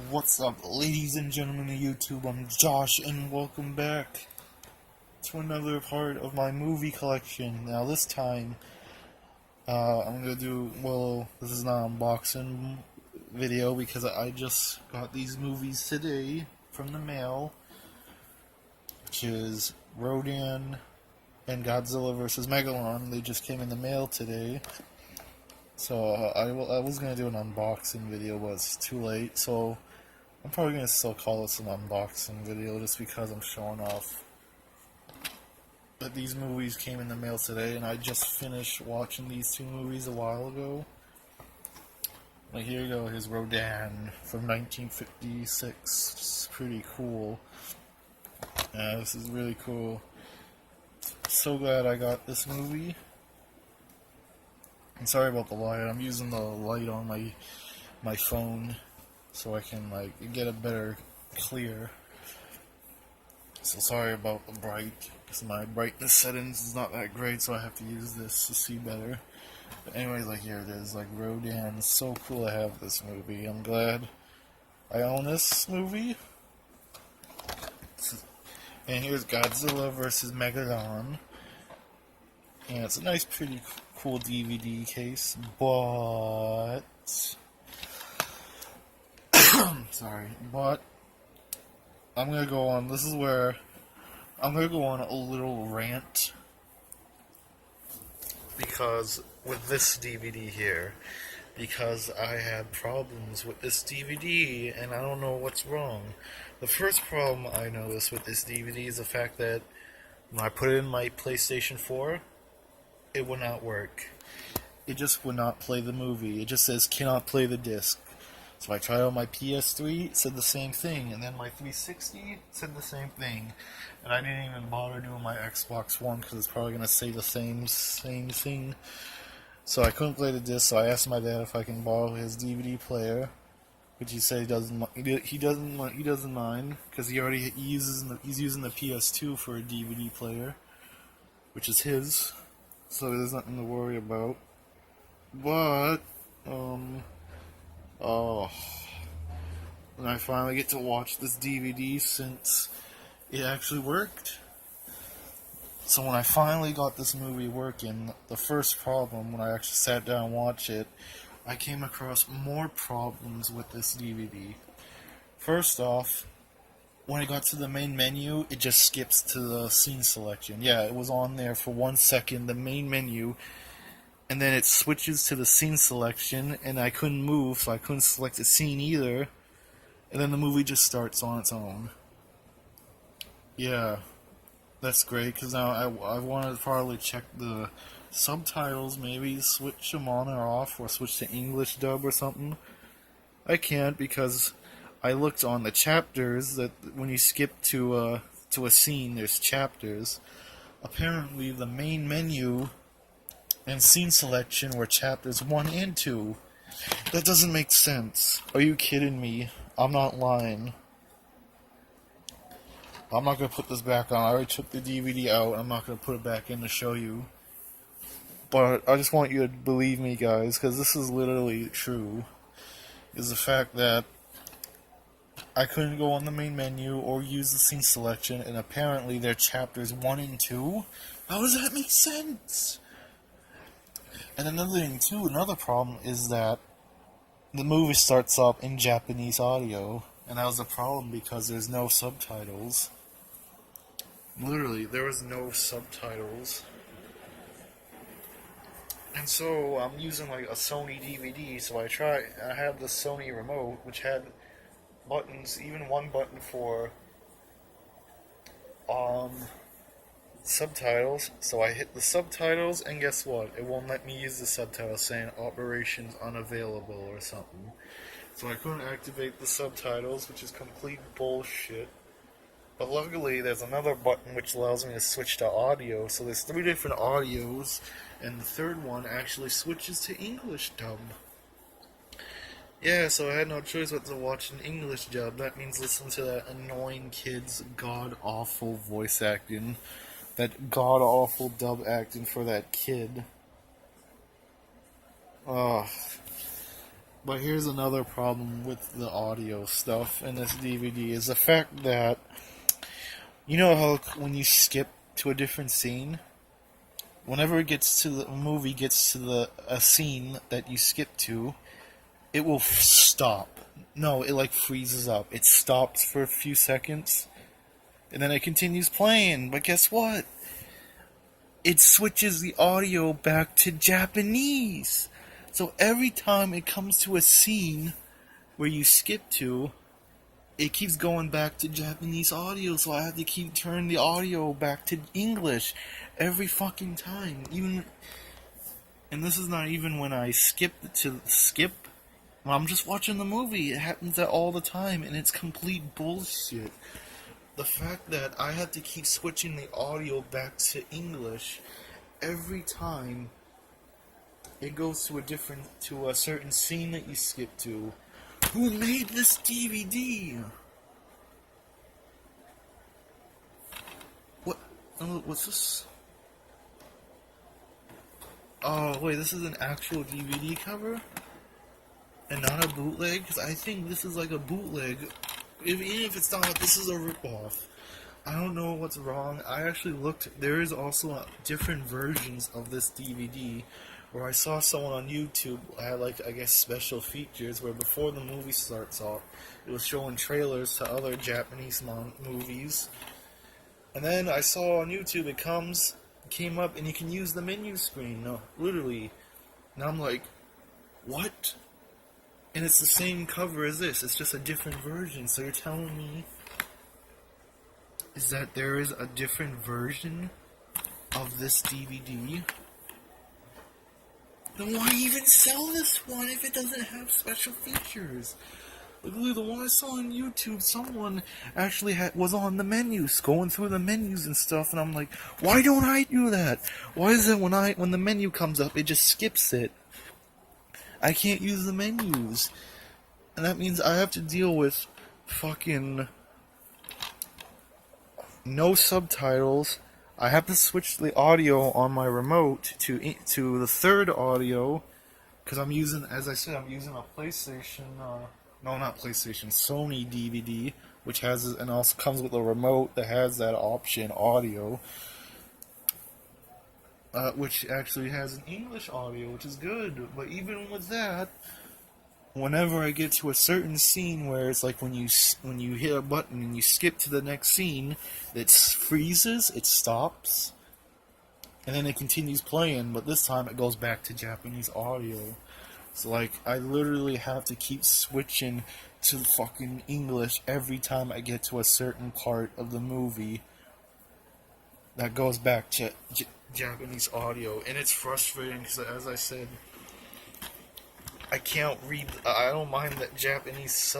What's up, ladies and gentlemen of YouTube? I'm Josh, and welcome back to another part of my movie collection. Now, this time, I'm gonna do, well, this is not an unboxing video because I just got these movies today from the mail, which is Rodan and Godzilla vs. Megalon. They just came in the mail today. So I was gonna do an unboxing video, but it's too late. So I'm probably gonna still call this an unboxing video, just because I'm showing off. But these movies came in the mail today, and I just finished watching these two movies a while ago. Like, here you go. Here's Rodan from 1956. It's pretty cool. Yeah, this is really cool. So glad I got this movie. I'm sorry about the light. I'm using the light on my phone so I can get a better clear. So sorry about the bright, because my brightness settings is not that great, so I have to use this to see better. But anyways, here it is, Rodan. It's so cool to have this movie. I'm glad I own this movie. And here's Godzilla vs. Megalon. And it's a nice, pretty cool DVD case, but sorry, but I'm gonna go on. This is where I'm gonna go on a little rant, because with this DVD here, because I had problems with this DVD and I don't know what's wrong. The first problem I noticed with this DVD is the fact that when I put it in my PlayStation 4, it would not work. It just would not play the movie. It just says cannot play the disc. So I tried on my PS3, it said the same thing, and then my 360 said the same thing. And I didn't even bother doing my Xbox One because it's probably gonna say the same thing. So I couldn't play the disc. So I asked my dad if I can borrow his DVD player, which he said he doesn't. He doesn't mind, because he's using the PS2 for a DVD player, which is his. So there's nothing to worry about. But, when I finally get to watch this DVD, since it actually worked. So when I finally got this movie working, the first problem, when I actually sat down and watched it, I came across more problems with this DVD. First off, when I got to the main menu, it just skips to the scene selection. Yeah, it was on there for 1 second, the main menu, and then it switches to the scene selection, and I couldn't move, so I couldn't select a scene either, and then the movie just starts on its own. Yeah, that's great, because now I want to probably check the subtitles, maybe switch them on or off, or switch to English dub or something. I can't, because I looked on the chapters, that when you skip to a scene, there's chapters. Apparently, the main menu and scene selection were chapters 1 and 2. That doesn't make sense. Are you kidding me? I'm not lying. I'm not gonna put this back on. I already took the DVD out. I'm not gonna put it back in to show you. But I just want you to believe me, guys, because this is literally true. Is the fact that I couldn't go on the main menu or use the scene selection, and apparently they're chapters 1 and 2. How does that make sense? And another thing too, another problem is that the movie starts off in Japanese audio, and that was a problem because there's no subtitles. Literally, there was no subtitles. And so I'm using a Sony DVD, so I have the Sony remote, which had buttons, even one button for subtitles. So I hit the subtitles, and guess what? It won't let me use the subtitles, saying operations unavailable or something. So I couldn't activate the subtitles, which is complete bullshit. But luckily, there's another button which allows me to switch to audio. So there's 3 different audios, and the third one actually switches to English dub. Yeah, so I had no choice but to watch an English dub. That means listen to that annoying kid's god-awful voice acting. That god-awful dub acting for that kid. Ugh. But here's another problem with the audio stuff in this DVD is the fact that you know how when you skip to a different scene, whenever it gets to the movie gets to the a scene that you skip to, it will stop. No, it like freezes up. It stops for a few seconds, and then it continues playing. But guess what? It switches the audio back to Japanese. So every time it comes to a scene where you skip to, it keeps going back to Japanese audio, so I have to keep turning the audio back to English every fucking time. And this is not even when I skip. When I'm just watching the movie. It happens that all the time, and it's complete bullshit. The fact that I have to keep switching the audio back to English every time it goes to a certain scene that you skip to. Who made this DVD? What? What's this? Oh, wait, this is an actual DVD cover? And not a bootleg? Because I think this is like a bootleg. Even if it's not, this is a ripoff. I don't know what's wrong. I actually looked. There is also different versions of this DVD where I saw someone on YouTube had, like, I guess special features where before the movie starts off, it was showing trailers to other Japanese movies. And then I saw on YouTube it came up and you can use the menu screen. No, literally. And I'm like, what? And it's the same cover as this. It's just a different version. So you're telling me is that there is a different version of this DVD? Then why even sell this one if it doesn't have special features? Literally, the one I saw on YouTube, someone actually was on the menus, going through the menus and stuff, and I'm like, why don't I do that? Why is it when the menu comes up, it just skips it? I can't use the menus. And that means I have to deal with fucking no subtitles. I have to switch the audio on my remote to the third audio because I'm using, as I said, I'm using a PlayStation, no, not PlayStation, Sony DVD, which has, and also comes with a remote that has that option, audio, which actually has an English audio, which is good. But even with that, whenever I get to a certain scene where it's like when you hit a button and you skip to the next scene, it freezes, it stops, and then it continues playing, but this time it goes back to Japanese audio. So, like, I literally have to keep switching to fucking English every time I get to a certain part of the movie that goes back to Japanese audio, and it's frustrating because, as I said, I can't read. I don't mind that Japanese,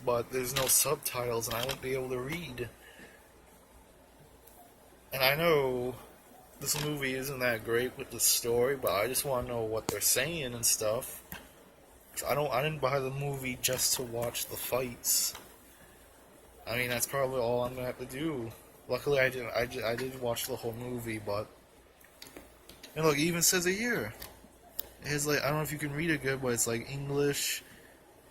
but there's no subtitles, and I won't be able to read. And I know this movie isn't that great with the story, but I just want to know what they're saying and stuff. I didn't buy the movie just to watch the fights. I mean, that's probably all I'm gonna have to do. Luckily, I did watch the whole movie, but and look, it even says it here. It's like, I don't know if you can read it good, but it's like English.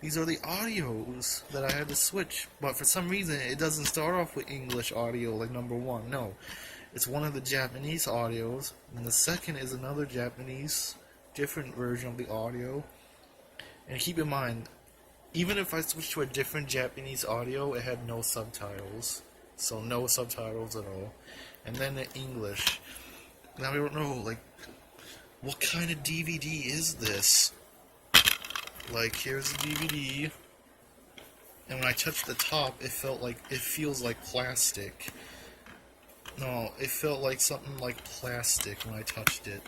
These are the audios that I had to switch, but for some reason it doesn't start off with English audio like number one. No, it's one of the Japanese audios, and the second is another Japanese, different version of the audio. And keep in mind, even if I switched to a different Japanese audio, it had no subtitles, so no subtitles at all. And then the English. Now I don't know, like, what kind of DVD is this? Like, here's the DVD, and when I touched the top, it feels like plastic. No, it felt like something like plastic when I touched it.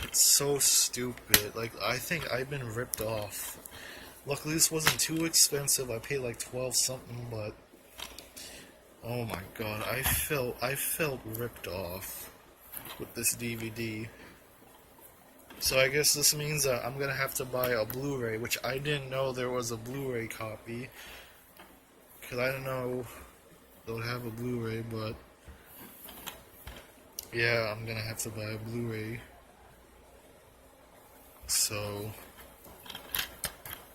It's so stupid. Like, I think I've been ripped off. Luckily, this wasn't too expensive. I paid like 12 something, but oh my god, I felt ripped off with this DVD. So I guess this means that I'm gonna have to buy a Blu-ray, which I didn't know there was a Blu-ray copy, because I didn't know they would have a Blu-ray, but yeah, I'm gonna have to buy a Blu-ray. So,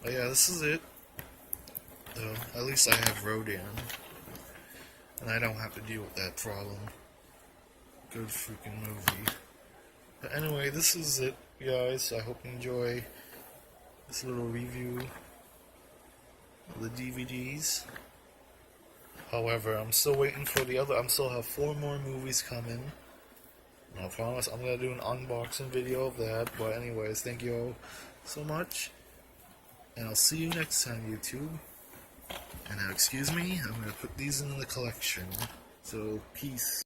but yeah, this is it. Though, at least I have Rodan, and I don't have to deal with that problem. Good freaking movie. But anyway, this is it, guys. I hope you enjoy this little review of the DVDs. However, I'm still waiting for the other. I still have 4 more movies coming. And I promise I'm gonna do an unboxing video of that. But anyways, thank you all so much, and I'll see you next time, YouTube. And now, excuse me, I'm gonna put these in the collection. So, peace.